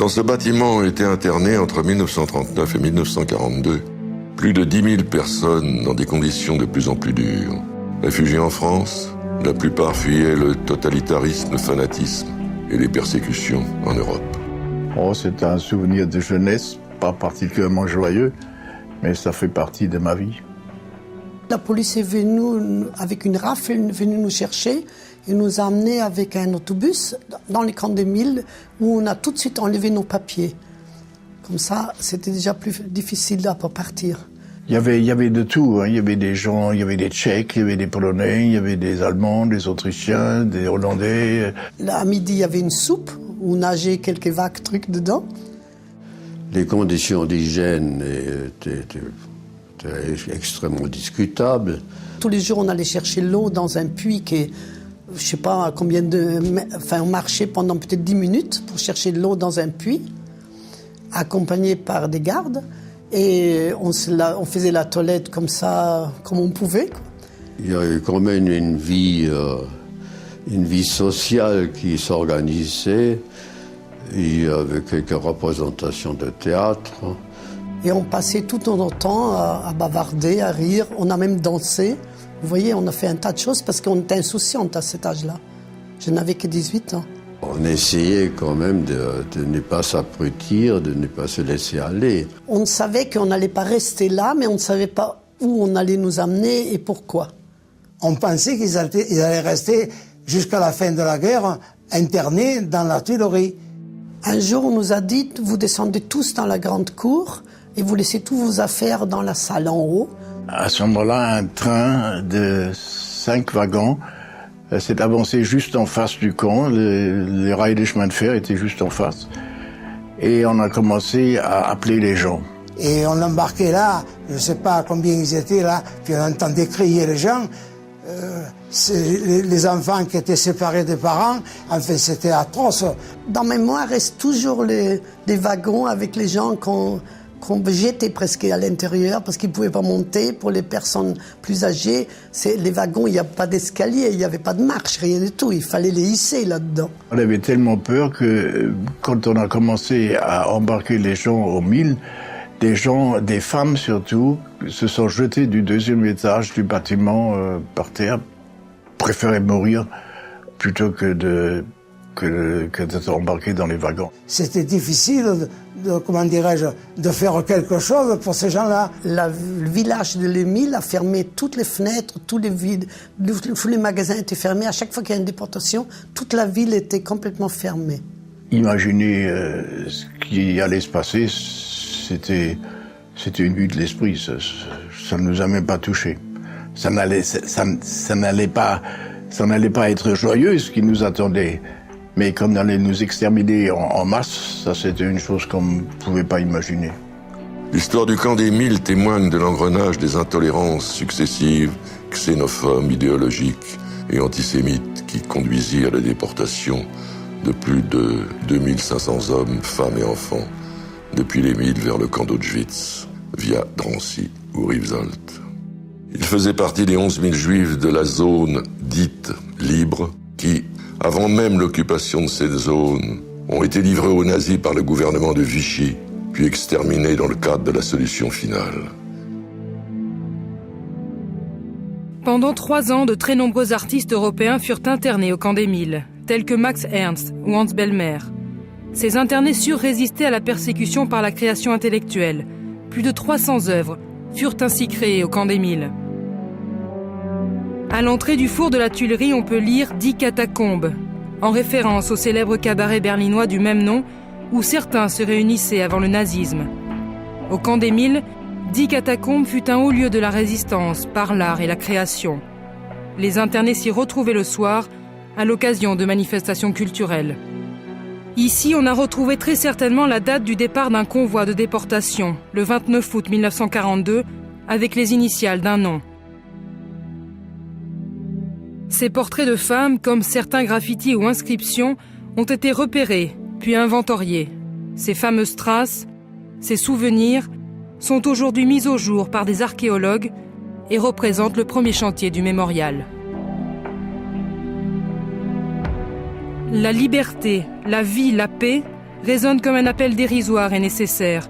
Dans ce bâtiment ont été internées entre 1939 et 1942 plus de 10 000 personnes dans des conditions de plus en plus dures. Réfugiés en France, la plupart fuyaient le totalitarisme, le fanatisme et les persécutions en Europe. Oh, c'est un souvenir de jeunesse, pas particulièrement joyeux, mais ça fait partie de ma vie. La police est venue avec une rafle, elle est venue nous chercher et nous a amenés avec un autobus dans les camps des Milles où on a tout de suite enlevé nos papiers. Comme ça, c'était déjà plus difficile là pour partir. Il y avait de tout, hein. Il y avait des gens, il y avait des Tchèques, il y avait des Polonais, il y avait des Allemands, des Autrichiens, des Hollandais. Là, à midi, il y avait une soupe où nageaient quelques vagues trucs dedans. Les conditions d'hygiène étaient extrêmement discutables. Tous les jours, on allait chercher l'eau dans un puits qui est, je sais pas combien de... Enfin, on marchait pendant peut-être 10 minutes pour chercher de l'eau dans un puits, accompagné par des gardes. Et on faisait la toilette comme ça, comme on pouvait, quoi. Il y a eu quand même une vie sociale qui s'organisait. Il y avait quelques représentations de théâtre. Et on passait tout notre temps à bavarder, à rire. On a même dansé. Vous voyez, on a fait un tas de choses parce qu'on était insouciante à cet âge-là. Je n'avais que 18 ans. On essayait quand même de ne pas s'abrutir, de ne pas se laisser aller. On savait qu'on n'allait pas rester là, mais on ne savait pas où on allait nous amener et pourquoi. On pensait qu'ils allaient rester jusqu'à la fin de la guerre internés dans l'artillerie. Un jour, on nous a dit, vous descendez tous dans la grande cour et vous laissez tous vos affaires dans la salle en haut. À ce moment-là, un train de 5 wagons s'est avancé juste en face du camp. Les rails des chemins de fer étaient juste en face. Et on a commencé à appeler les gens. Et on embarquait là, je ne sais pas combien ils étaient là, puis on entendait crier les gens. Les enfants qui étaient séparés des parents, enfin c'était atroce. Dans ma mémoire restent toujours les wagons avec les gens qu'on jetait presque à l'intérieur parce qu'ils ne pouvaient pas monter. Pour les personnes plus âgées, les wagons, il n'y a pas d'escalier, il n'y avait pas de marche, rien du tout. Il fallait les hisser là-dedans. On avait tellement peur que quand on a commencé à embarquer les gens aux Milles, des gens, des femmes surtout, se sont jetées du 2e étage du bâtiment par terre, préféraient mourir plutôt que d'être embarqués dans les wagons. C'était difficile de faire quelque chose pour ces gens-là. Le village de Les Milles a fermé toutes les fenêtres, tous les magasins étaient fermés. À chaque fois qu'il y a une déportation, toute la ville était complètement fermée. Imaginez ce qui allait se passer, c'était une vue de l'esprit. Ça ne nous a même pas touchés. Ça n'allait pas être joyeux ce qui nous attendait. Mais comme on allait nous exterminer en masse, ça c'était une chose qu'on ne pouvait pas imaginer. L'histoire du camp des Milles témoigne de l'engrenage des intolérances successives, xénophobes, idéologiques et antisémites qui conduisirent à la déportation de plus de 2500 hommes, femmes et enfants depuis les Milles vers le camp d'Auschwitz, via Drancy ou Rivesaltes. Il faisait partie des 11 000 juifs de la zone dite libre qui, avant même l'occupation de cette zone, ont été livrés aux nazis par le gouvernement de Vichy, puis exterminés dans le cadre de la solution finale. Pendant 3 ans, de très nombreux artistes européens furent internés au camp des Milles, tels que Max Ernst ou Hans Bellmer. Ces internés surent résister à la persécution par la création intellectuelle. Plus de 300 œuvres furent ainsi créées au camp des Milles. À l'entrée du four de la Tuilerie, on peut lire « 10 catacombes », en référence au célèbre cabaret berlinois du même nom, où certains se réunissaient avant le nazisme. Au camp des Milles, 10 catacombes fut un haut lieu de la résistance par l'art et la création. Les internés s'y retrouvaient le soir, à l'occasion de manifestations culturelles. Ici, on a retrouvé très certainement la date du départ d'un convoi de déportation, le 29 août 1942, avec les initiales d'un nom. Ces portraits de femmes, comme certains graffitis ou inscriptions, ont été repérés, puis inventoriés. Ces fameuses traces, ces souvenirs, sont aujourd'hui mis au jour par des archéologues et représentent le premier chantier du mémorial. La liberté, la vie, la paix, résonne comme un appel dérisoire et nécessaire.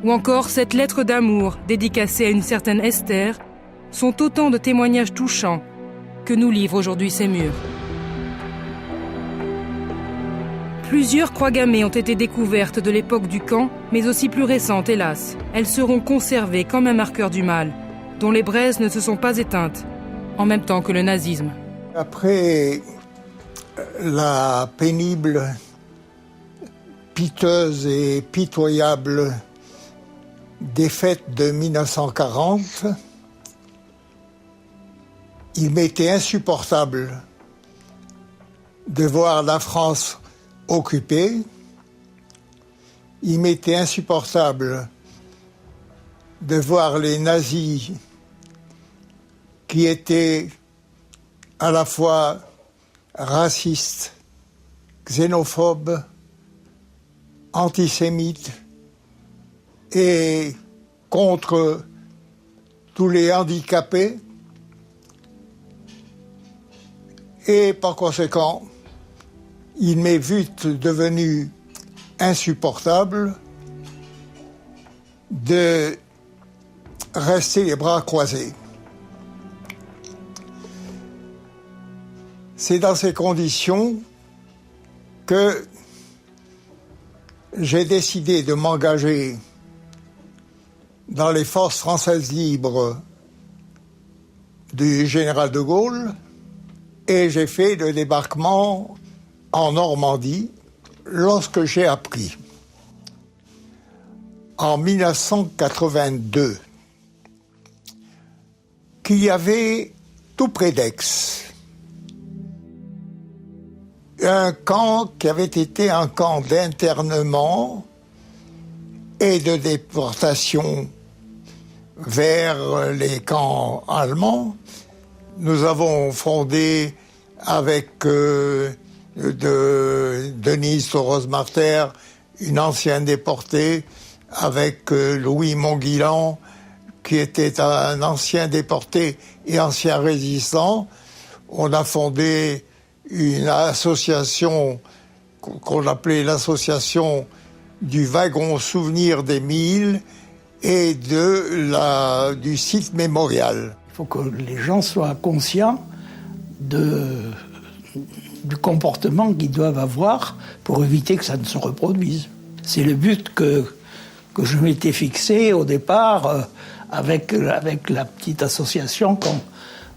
Ou encore cette lettre d'amour dédicacée à une certaine Esther sont autant de témoignages touchants que nous livrent aujourd'hui ces murs. Plusieurs croix gammées ont été découvertes de l'époque du camp, mais aussi plus récentes, hélas. Elles seront conservées comme un marqueur du mal, dont les braises ne se sont pas éteintes, en même temps que le nazisme. Après la pénible, piteuse et pitoyable défaite de 1940, il m'était insupportable de voir la France occupée. Il m'était insupportable de voir les nazis qui étaient à la fois racistes, xénophobes, antisémites et contre tous les handicapés. Et par conséquent, il m'est vite devenu insupportable de rester les bras croisés. C'est dans ces conditions que j'ai décidé de m'engager dans les forces françaises libres du général de Gaulle et j'ai fait le débarquement en Normandie lorsque j'ai appris en 1982 qu'il y avait tout près d'Aix un camp qui avait été un camp d'internement et de déportation vers les camps allemands. Nous avons fondé avec Denise Soros-Marter, une ancienne déportée, avec Louis Montguilan, qui était un ancien déporté et ancien résistant. On a fondé une association qu'on appelait l'association du wagon souvenir des Milles et du site mémorial. Il faut que les gens soient conscients du comportement qu'ils doivent avoir pour éviter que ça ne se reproduise. C'est le but que je m'étais fixé au départ avec la petite association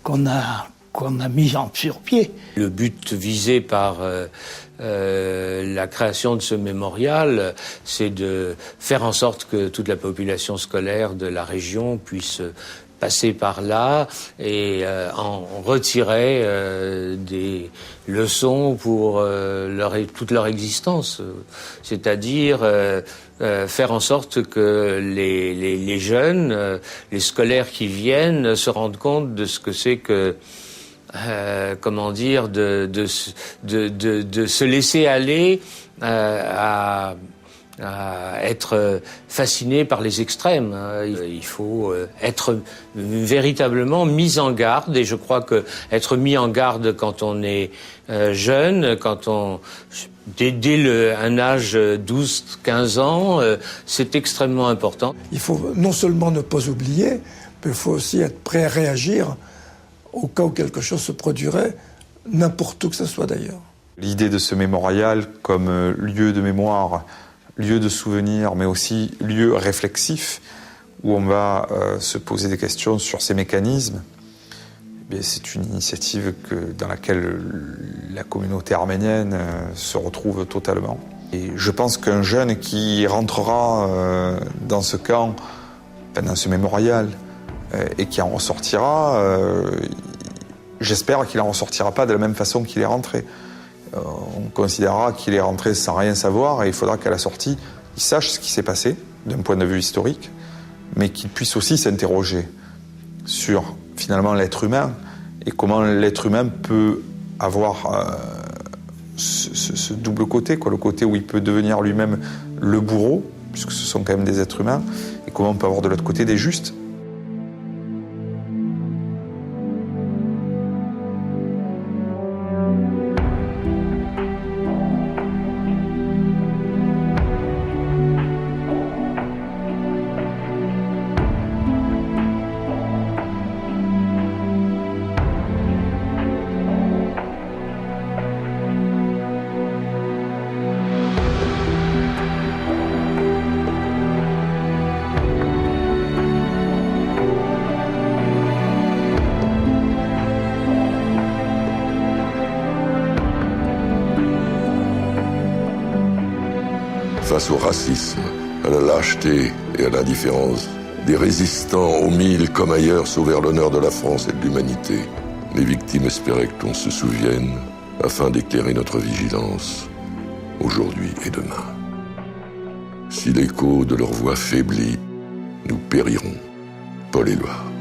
qu'on a mis sur pied. Le but visé par la création de ce mémorial, c'est de faire en sorte que toute la population scolaire de la région puisse passer par là et en retirer des leçons pour toute leur existence. C'est-à-dire faire en sorte que les jeunes, les scolaires qui viennent, se rendent compte de ce que c'est que de se laisser aller à être fasciné par les extrêmes. Il faut être véritablement mis en garde, et je crois que être mis en garde quand on est jeune, dès un âge 12-15 ans, c'est extrêmement important. Il faut non seulement ne pas oublier, mais il faut aussi être prêt à réagir au cas où quelque chose se produirait, n'importe où que ce soit d'ailleurs. L'idée de ce mémorial comme lieu de mémoire, lieu de souvenir, mais aussi lieu réflexif, où on va se poser des questions sur ces mécanismes, c'est une initiative dans laquelle la communauté arménienne se retrouve totalement. Et je pense qu'un jeune qui rentrera dans ce camp, dans ce mémorial, et qui en ressortira, j'espère qu'il n'en ressortira pas de la même façon qu'il est rentré. On considérera qu'il est rentré sans rien savoir et il faudra qu'à la sortie, il sache ce qui s'est passé d'un point de vue historique, mais qu'il puisse aussi s'interroger sur finalement l'être humain et comment l'être humain peut avoir ce double côté, le côté où il peut devenir lui-même le bourreau, puisque ce sont quand même des êtres humains, et comment on peut avoir de l'autre côté des justes. face au racisme, à la lâcheté et à l'indifférence. Des résistants aux mille comme ailleurs sauvèrent l'honneur de la France et de l'humanité. Les victimes espéraient que l'on se souvienne afin d'éclairer notre vigilance aujourd'hui et demain. Si l'écho de leur voix faiblit, nous périrons. Paul Éluard.